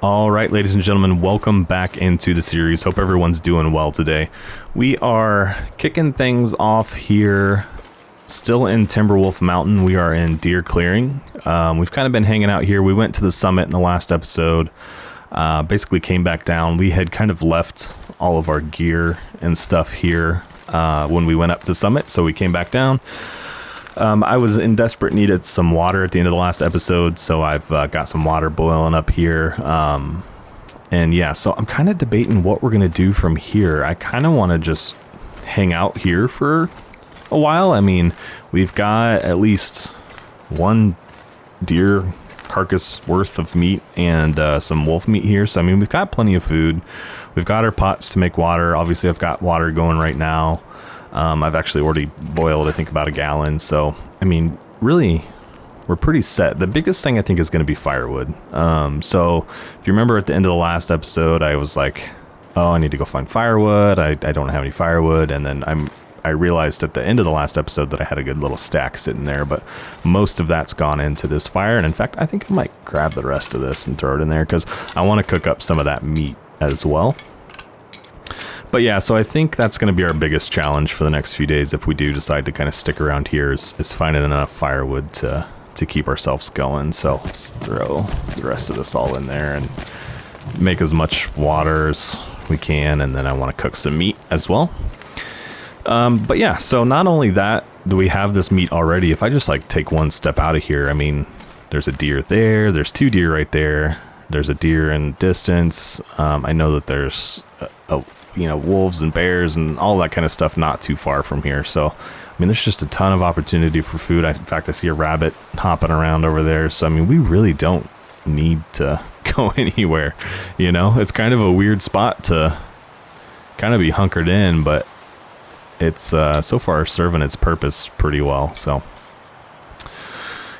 All right, ladies and gentlemen, welcome back into the series. Hope everyone's doing well today. We are kicking things off here, still in Timberwolf Mountain. We are in Deer Clearing. We've kind of been hanging out here. We went to the summit in the last episode, basically came back down. We had kind of left all of our gear and stuff here when we went up to summit, so we came back down. I was in desperate need of some water at the end of the last episode, so I've got some water boiling up here. And yeah, so I'm kind of debating what we're going to do from here. I kind of want to just hang out here for a while. I mean, we've got at least one deer carcass worth of meat and some wolf meat here. So, I mean, we've got plenty of food. We've got our pots to make water. Obviously, I've got water going right now. I've actually already boiled, I think, about a gallon. So, I mean, really, we're pretty set. The biggest thing, I think, is going to be firewood. So, if you remember at the end of the last episode, I was like, oh, I need to go find firewood. I don't have any firewood. And then I realized at the end of the last episode that I had a good little stack sitting there. But most of that's gone into this fire. And in fact, I think I might grab the rest of this and throw it in there because I want to cook up some of that meat as well. But yeah, so I think that's going to be our biggest challenge for the next few days if we do decide to kind of stick around here is finding enough firewood to keep ourselves going. So let's throw the rest of this all in there and make as much water as we can. And then I want to cook some meat as well. But yeah, so not only that, do we have this meat already? If I just like take one step out of here, I mean, there's a deer there. There's two deer right there. There's a deer in distance. I know that there's wolves and bears and all that kind of stuff not too far from here. So, I mean, there's just a ton of opportunity for food. In fact, I see a rabbit hopping around over there. So, I mean, we really don't need to go anywhere. You know, it's kind of a weird spot to kind of be hunkered in, but it's so far serving its purpose pretty well. So,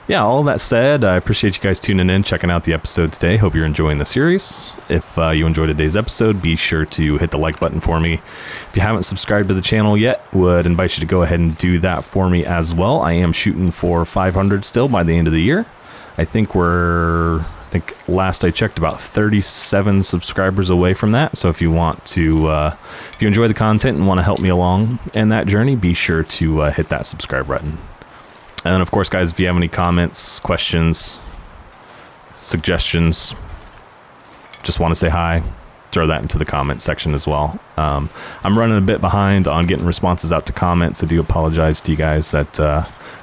yeah, all that said, I appreciate you guys tuning in, checking out the episode today. Hope you're enjoying the series. If you enjoyed today's episode, be sure to hit the like button for me. If you haven't subscribed to the channel yet, would invite you to go ahead and do that for me as well. I am shooting for 500 still by the end of the year. I think last I checked, about 37 subscribers away from that. So if you want to, if you enjoy the content and want to help me along in that journey, be sure to hit that subscribe button. And then, of course, guys, if you have any comments, questions, suggestions, just want to say hi, throw that into the comment section as well. I'm running a bit behind on getting responses out to comments. I do apologize to you guys that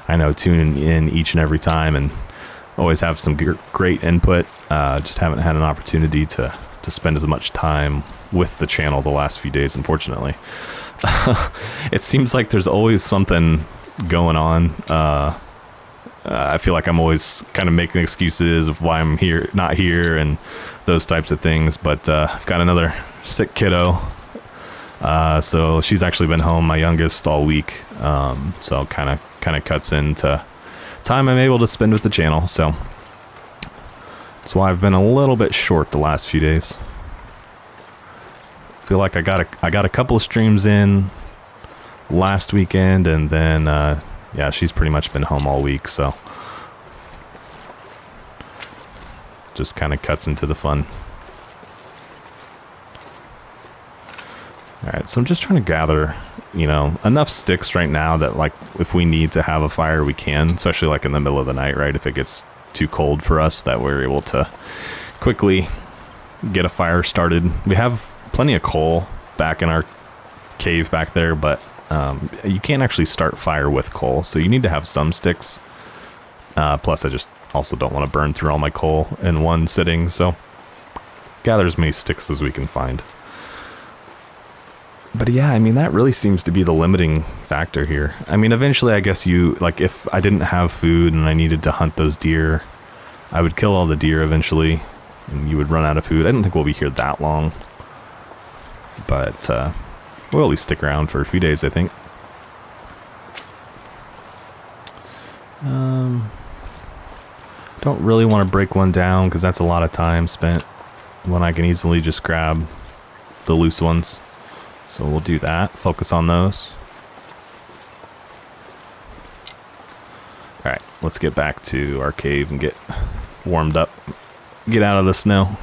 I know tune in each and every time and always have some great input. Just haven't had an opportunity to spend as much time with the channel the last few days, unfortunately. It seems like there's always something going on. I feel like I'm always kind of making excuses of why I'm not here and those types of things, but I've got another sick kiddo, so she's actually been home, my youngest, all week, so kind of cuts into time I'm able to spend with the channel. So that's why I've been a little bit short the last few days. Feel like I got a couple of streams in last weekend, and then yeah, she's pretty much been home all week, so just kind of cuts into the fun. All right, so I'm just trying to gather, enough sticks right now that, like, if we need to have a fire, we can, especially like in the middle of the night, right? If it gets too cold for us, that we're able to quickly get a fire started. We have plenty of coal back in our cave back there, but you can't actually start fire with coal, so you need to have some sticks. Plus, I just also don't want to burn through all my coal in one sitting, so gather as many sticks as we can find. But yeah, I mean, that really seems to be the limiting factor here. I mean, eventually, I guess if I didn't have food and I needed to hunt those deer, I would kill all the deer eventually, and you would run out of food. I don't think we'll be here that long, but we'll at least stick around for a few days, I think. Don't really want to break one down because that's a lot of time spent when I can easily just grab the loose ones. So we'll do that. Focus on those. Alright, let's get back to our cave and get warmed up. Get out of the snow.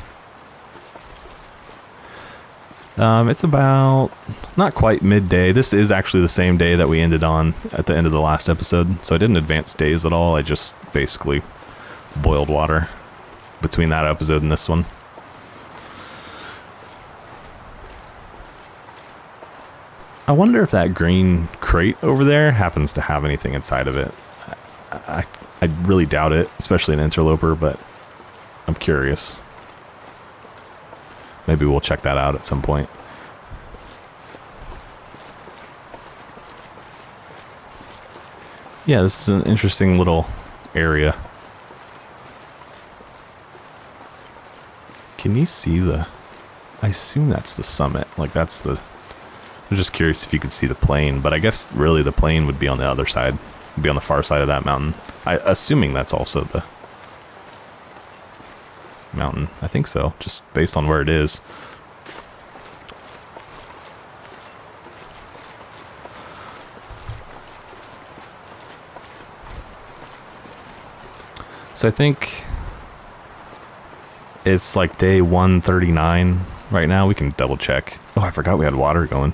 It's about not quite midday. This is actually the same day that we ended on at the end of the last episode, so I didn't advance days at all. I just basically boiled water between that episode and this one. I wonder if that green crate over there happens to have anything inside of it. I really doubt it, especially an interloper, but I'm curious. Maybe we'll check that out at some point. Yeah, this is an interesting little area. Can you see the... I assume that's the summit. Like, that's the... I'm just curious if you could see the plane, but I guess really the plane would be on the other side. Be on the far side of that mountain. Assuming that's also the mountain. I think so, just based on where it is. So I think it's like day 139 right now. We can double check. Oh, I forgot we had water going.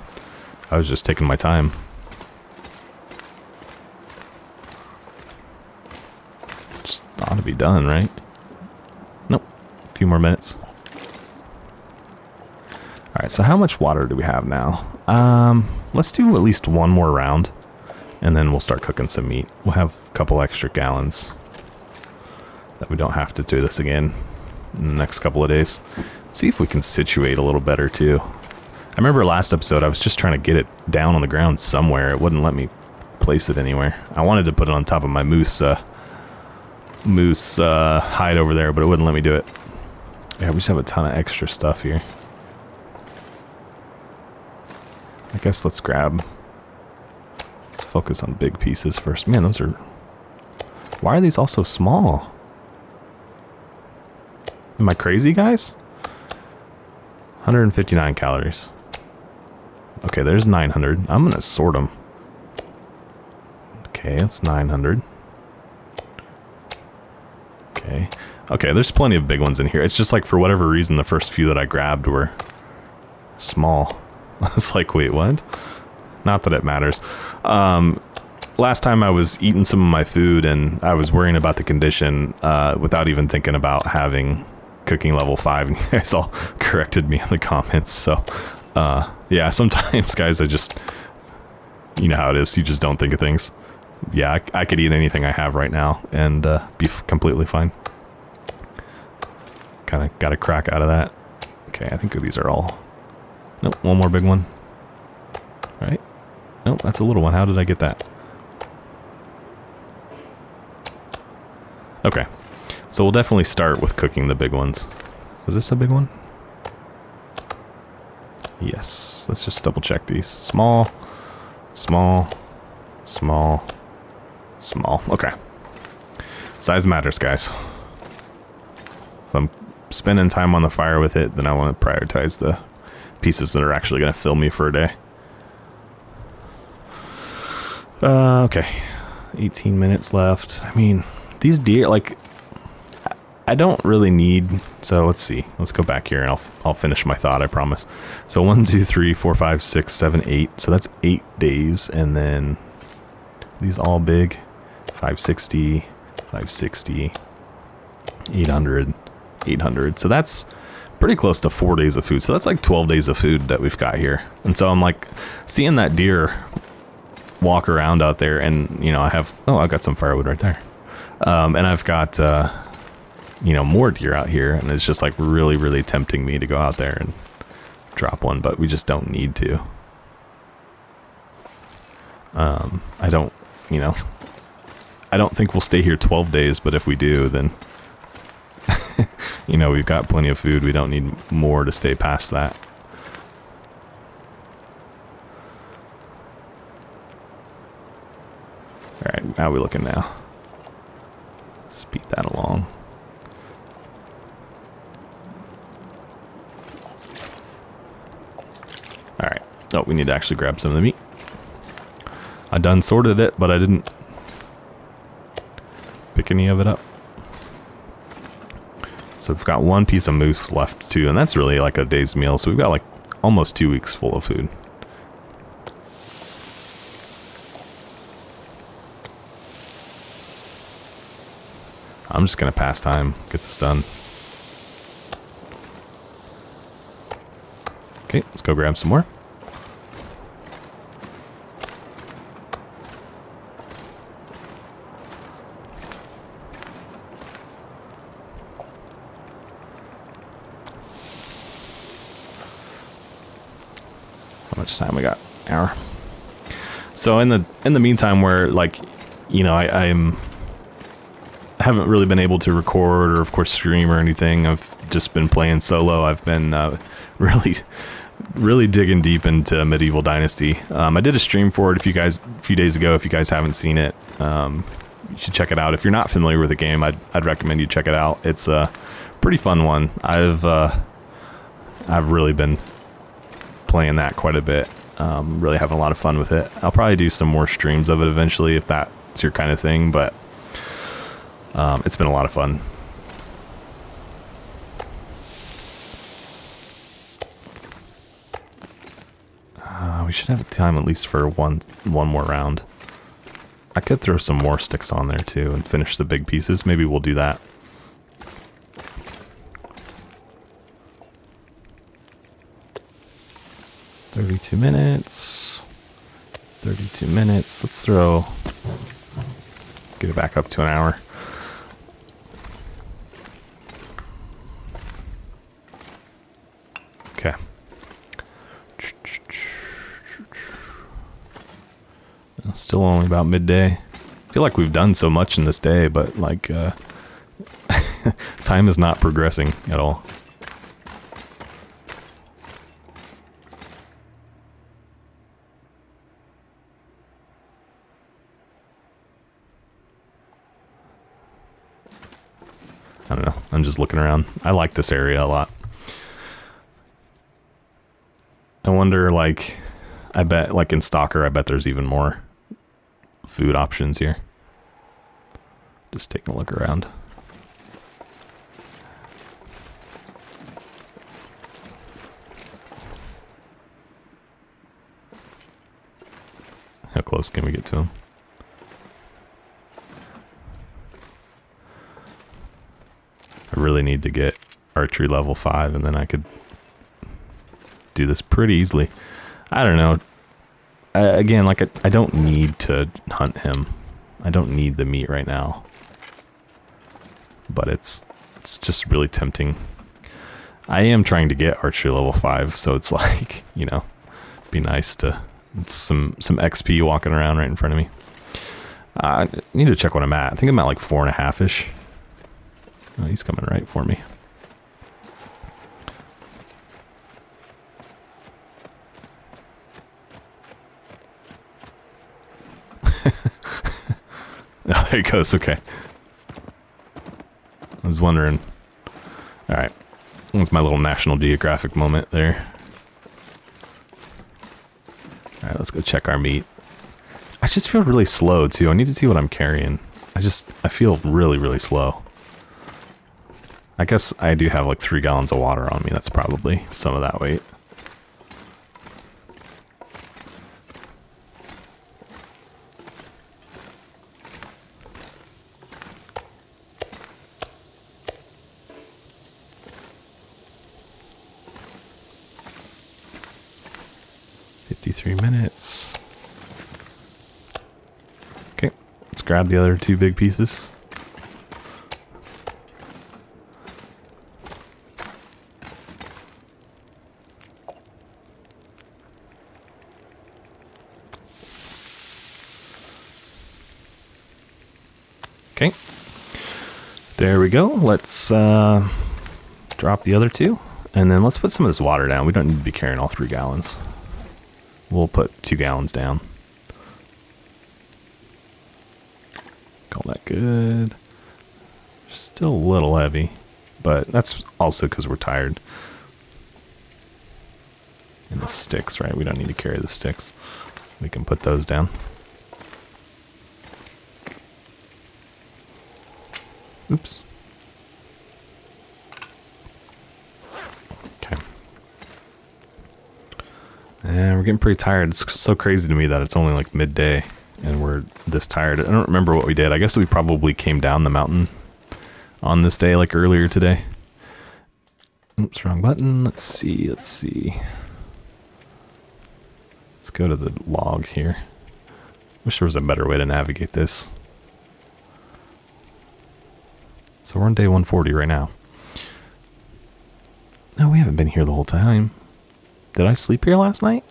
I was just taking my time. Just ought to be done, right? Nope. A few more minutes. Alright, so how much water do we have now? Let's do at least one more round, and then we'll start cooking some meat. We'll have a couple extra gallons that we don't have to do this again in the next couple of days. Let's see if we can situate a little better, too. I remember last episode, I was just trying to get it down on the ground somewhere. It wouldn't let me place it anywhere. I wanted to put it on top of my moose hide over there, but it wouldn't let me do it. Yeah, we just have a ton of extra stuff here. I guess let's focus on big pieces first. Man, those are... Why are these all so small? Am I crazy, guys? 159 calories. Okay, there's 900. I'm gonna sort them. Okay, that's 900. Okay. Okay, there's plenty of big ones in here. It's just like, for whatever reason, the first few that I grabbed were small. I was like, wait, what? Not that it matters. Last time I was eating some of my food and I was worrying about the condition without even thinking about having cooking level 5, and you guys all corrected me in the comments. So yeah, sometimes, guys, I just, you know how it is, you just don't think of things. Yeah, I could eat anything I have right now and be completely fine. Kind of got a crack out of that. Okay, I think these are all... Nope, one more big one. Right? Nope, that's a little one. How did I get that? Okay, so we'll definitely start with cooking the big ones. Was this a big one? Yes, let's just double check these. Small, small, small, small. Okay. Size matters, guys. So I'm spending time on the fire with it, then I want to prioritize the pieces that are actually going to fill me for a day. Okay. 18 minutes left. I mean, these deer, like, I don't really need, so let's see. Let's go back here and I'll finish my thought, I promise. So 1, 2, 3, 4, 5, 6, 7, 8. So that's 8 days, and then these all big. 560, 560, 800, 800. So that's pretty close to 4 days of food. So that's like 12 days of food that we've got here. And so I'm like, seeing that deer walk around out there, and you know, I've got some firewood right there. And I've got you know, more deer out here, and it's just like really, really tempting me to go out there and drop one, but we just don't need to. I don't, you know, I don't think we'll stay here 12 days, but if we do, then you know, we've got plenty of food. We don't need more to stay past that. All right, how are we looking now? Speed that along. All right. Oh, we need to actually grab some of the meat. I done sorted it, but I didn't pick any of it up. So we've got one piece of moose left too, and that's really like a day's meal. So we've got like almost 2 weeks full of food. I'm just gonna pass time, get this done. Okay, let's go grab some more. How much time we got? Hour. So in the meantime, where like, you know, I haven't really been able to record or of course stream or anything. I've just been playing solo. I've been really digging deep into Medieval Dynasty. I did a stream for it a few days ago. If you guys haven't seen it, you should check it out. If you're not familiar with the game, I'd recommend you check it out. It's a pretty fun one. I've really been playing that quite a bit. Really having a lot of fun with it. I'll probably do some more streams of it eventually if that's your kind of thing, but it's been a lot of fun. We should have time at least for one more round. I could throw some more sticks on there too and finish the big pieces. Maybe we'll do that. "32 minutes. 32 minutes. Let's get it back up to an hour. Okay. Still only about midday. I feel like we've done so much in this day, but like time is not progressing at all. I don't know. I'm just looking around. I like this area a lot. I wonder, like, I bet, like in Stalker, I bet there's even more food options here. Just taking a look around. How close can we get to him? I really need to get archery level 5 and then I could do this pretty easily. I don't know. Again, like I don't need to hunt him. I don't need the meat right now. But it's just really tempting. I am trying to get archery level 5, so it's like, you know, be nice to some XP walking around right in front of me. I need to check what I'm at. I think I'm at like 4.5-ish. Oh, he's coming right for me. Oh, there he goes. Okay. I was wondering. All right. That's my little National Geographic moment there. All right, let's go check our meat. I just feel really slow, too. I need to see what I'm carrying. I feel really, really slow. I guess I do have like 3 gallons of water on me. That's probably some of that weight. Minutes. Okay, let's grab the other 2 big pieces. Okay, there we go. Let's drop the other 2, and then let's put some of this water down. We don't need to be carrying all 3 gallons. We'll put 2 gallons down. Call that good. Still a little heavy, but that's also because we're tired. And the sticks, right? We don't need to carry the sticks. We can put those down. Oops. And we're getting pretty tired. It's so crazy to me that it's only like midday and we're this tired. I don't remember what we did. I guess we probably came down the mountain on this day, like earlier today. Oops, wrong button. Let's see. Let's go to the log here. Wish there was a better way to navigate this. So we're on day 140 right now. No, we haven't been here the whole time. Did I sleep here last night?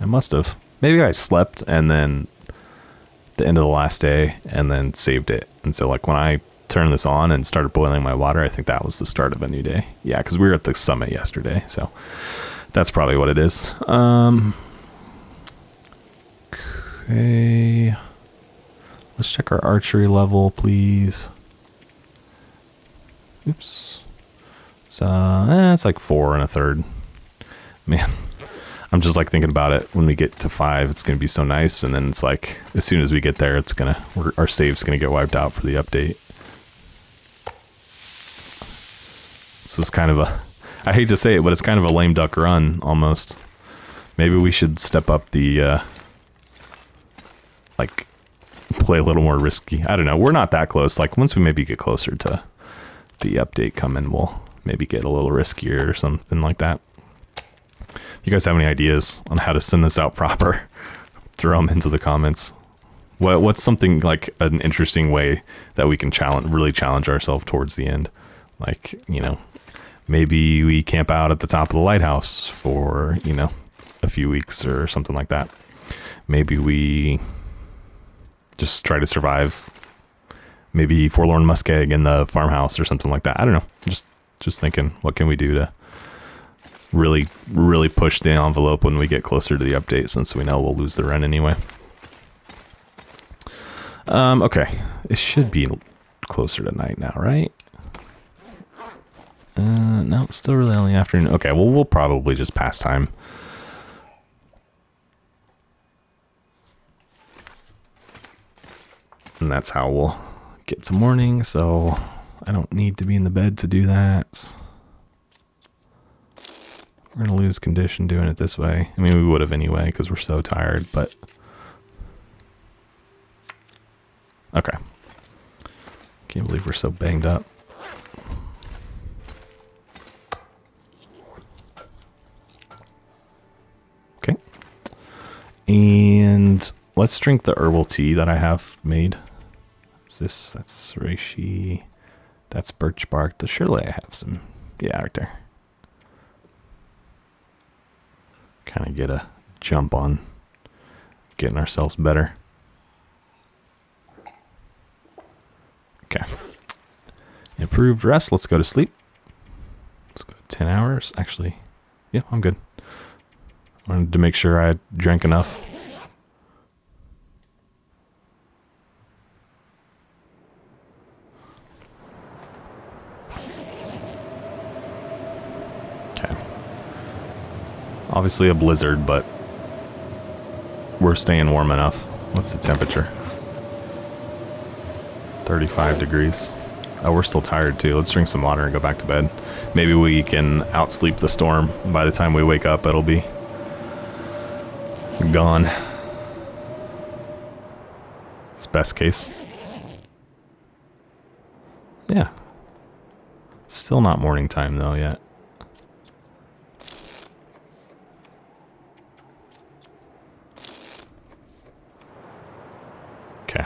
I must have. Maybe I slept and then the end of the last day and then saved it. And so like when I turned this on and started boiling my water, I think that was the start of a new day. Yeah, because we were at the summit yesterday. So that's probably what it is. Okay. Let's check our archery level, please. Oops. So, it's like 4 1/3. Man, I'm just like thinking about it. When we get to 5, it's going to be so nice. And then it's like, as soon as we get there, it's going to, our save's going to get wiped out for the update. This is kind of a, I hate to say it, but it's kind of a lame duck run almost. Maybe we should step up the, like, play a little more risky. I don't know. We're not that close. Like, once we maybe get closer to the update coming, we'll maybe get a little riskier or something like that. You guys have any ideas on how to send this out proper? Throw them into the comments. What's something like an interesting way that we can really challenge ourselves towards the end? Like, you know, maybe we camp out at the top of the lighthouse for, you know, a few weeks or something like that. Maybe we just try to survive. Maybe forlorn muskeg in the farmhouse or something like that. I don't know. Just thinking, what can we do to really push the envelope when we get closer to the update, since we know we'll lose the run anyway. Okay. It should be closer to night now, right? No, it's still really only afternoon. Okay, well, we'll probably just pass time. And that's how we'll get to morning, so I don't need to be in the bed to do that. We're going to lose condition doing it this way. I mean, we would have anyway, because we're so tired, but... Okay. Can't believe we're so banged up. Okay. And let's drink the herbal tea that I have made. What's this? That's reishi. That's birch bark. Surely I have some. Yeah, right there. Kind of get a jump on getting ourselves better. Okay. Improved rest. Let's go to sleep. Let's go 10 hours. Actually, yeah, I'm good. I wanted to make sure I drank enough. Okay. Obviously a blizzard, but we're staying warm enough. What's the temperature? 35 degrees. Oh, we're still tired too. Let's drink some water and go back to bed. Maybe we can outsleep the storm. By the time we wake up, it'll be gone. It's best case. Yeah. Still not morning time though yet. Okay.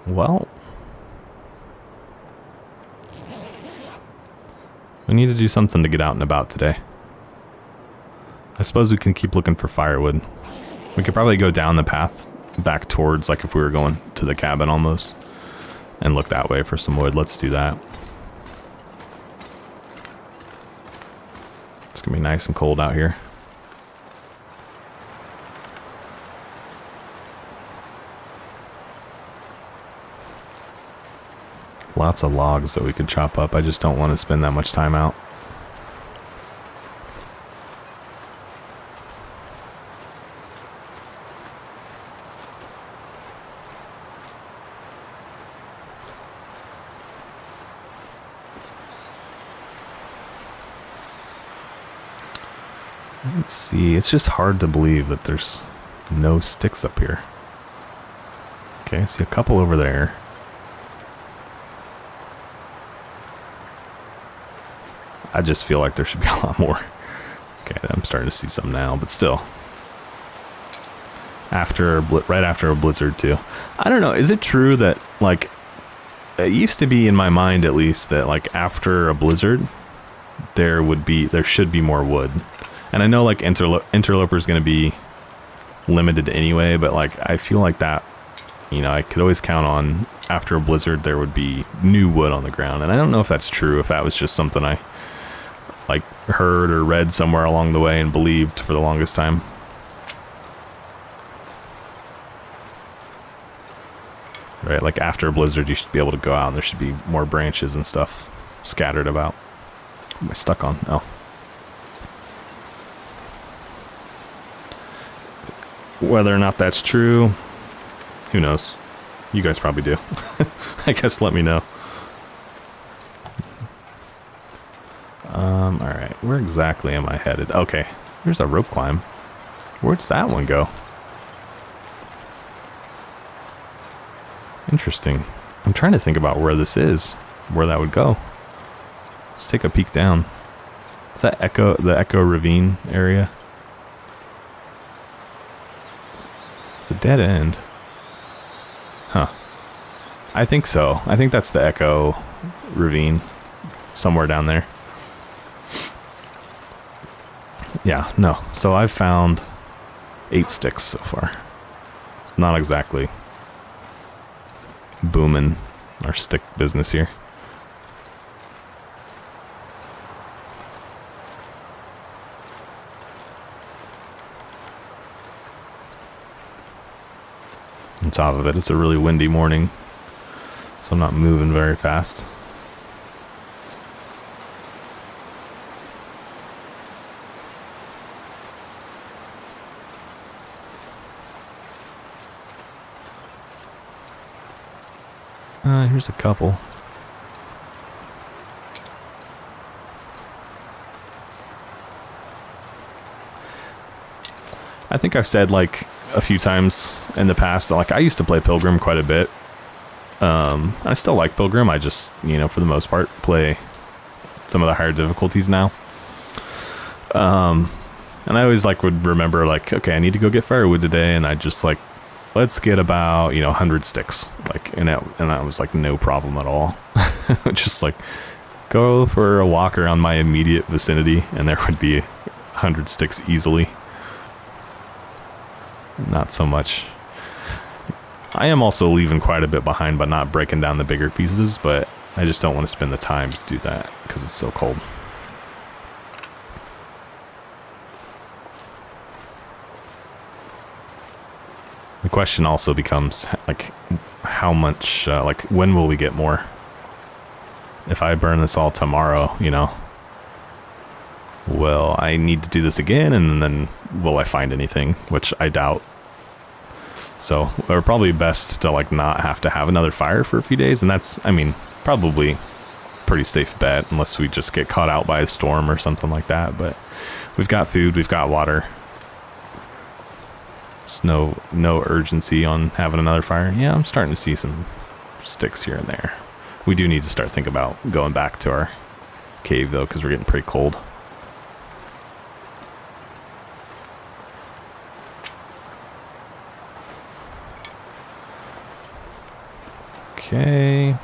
Well, we need to do something to get out and about today. I suppose we can keep looking for firewood. We could probably go down the path back towards, like if we were going to the cabin almost, and look that way for some wood. Let's do that. It's gonna be nice and cold out here. Lots of logs that we could chop up. I just don't want to spend that much time out. Let's see. It's just hard to believe that there's no sticks up here. Okay, I see a couple over there. I just feel like there should be a lot more. Okay, I'm starting to see some now, but still. Right after a blizzard too. I don't know, is it true that, like, it used to be in my mind at least that, like, after a blizzard there should be more wood. And I know, like, Interloper is going to be limited anyway, but, like, I feel like that, you know, I could always count on after a blizzard there would be new wood on the ground. And I don't know if that's true, if that was just something I, like, heard or read somewhere along the way and believed for the longest time. Right, like after a blizzard you should be able to go out and there should be more branches and stuff scattered about. What am I stuck on? Oh. Whether or not that's true, who knows? You guys probably do. I guess let me know. Alright, where exactly am I headed? Okay, there's a rope climb. Where'd that one go? Interesting. I'm trying to think about where this is, where that would go. Let's take a peek down. Is that the Echo Ravine area? It's a dead end. Huh. I think so. I think that's the Echo Ravine. Somewhere down there. Yeah, no. So I've found 8 sticks so far. It's not exactly booming our stick business here. On top of it, it's a really windy morning, so I'm not moving very fast. Here's a couple. I think I've said, like, a few times in the past, like, I used to play Pilgrim quite a bit. I still like Pilgrim. I just, you know, for the most part, play some of the higher difficulties now. And I always, like, would remember, like, okay, I need to go get firewood today, and I just, like, let's get about, 100 sticks. Like, and that was, like, no problem at all. Just, like, go for a walk around my immediate vicinity, and there would be 100 sticks easily. Not so much. I am also leaving quite a bit behind by not breaking down the bigger pieces, but I just don't want to spend the time to do that because it's so cold. The question also becomes, like, how much, like, when will we get more? If I burn this all tomorrow, will I need to do this again, and then will I find anything? Which I doubt. So, we're probably best to, like, not have to have another fire for a few days, and that's, I mean, probably pretty safe bet, unless we just get caught out by a storm or something like that. But we've got food, we've got water. There's no urgency on having another fire. Yeah, I'm starting to see some sticks here and there. We do need to start thinking about going back to our cave, though, because we're getting pretty cold. Okay.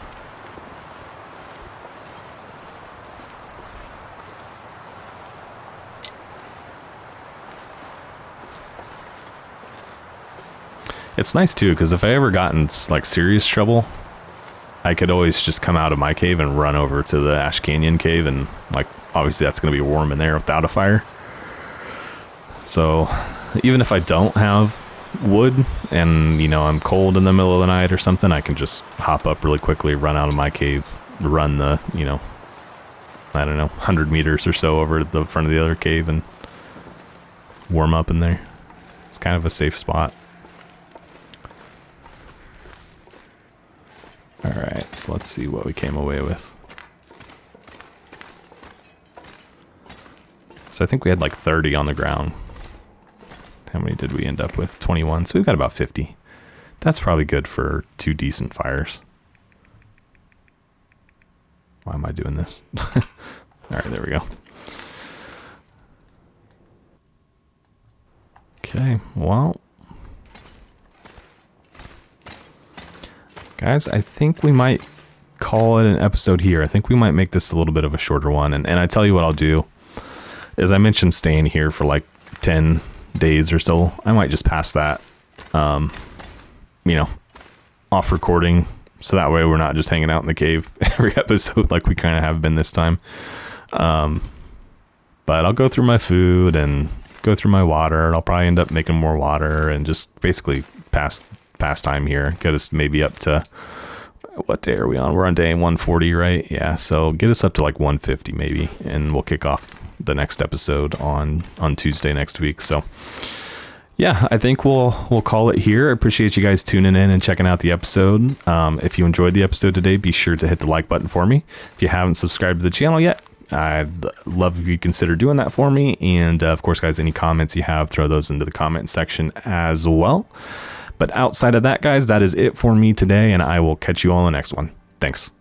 It's nice too, because if I ever got in, like, serious trouble, I could always just come out of my cave and run over to the Ash Canyon cave, and, like, obviously that's going to be warm in there without a fire. So even if I don't have wood and, I'm cold in the middle of the night or something, I can just hop up really quickly, run out of my cave, run the, I don't know, 100 meters or so over to the front of the other cave and warm up in there. It's kind of a safe spot. Alright, so let's see what we came away with. So I think we had like 30 on the ground. How many did we end up with? 21. So we've got about 50. That's probably good for 2 decent fires. Why am I doing this? All right, there we go. Okay, well, guys, I think we might call it an episode here. I think we might make this a little bit of a shorter one. And I tell you what I'll do. As I mentioned, staying here for like 10 days or so, I might just pass that, you know, off recording. So that way we're not just hanging out in the cave every episode like we kind of have been this time. But I'll go through my food and go through my water. I'll probably end up making more water and just basically pass time here. Get us maybe up to, what day are we on? We're on day 140, right? Yeah, so get us up to like 150 maybe, and we'll kick off the next episode on Tuesday next week. So yeah, I think we'll call it here. I appreciate you guys tuning in and checking out the episode. If you enjoyed the episode today, be sure to hit the like button for me. If you haven't subscribed to the channel yet, I'd love if you consider doing that for me. And of course, guys, any comments you have, throw those into the comment section as well. But outside of that, guys, that is it for me today, and I will catch you all in the next one. Thanks.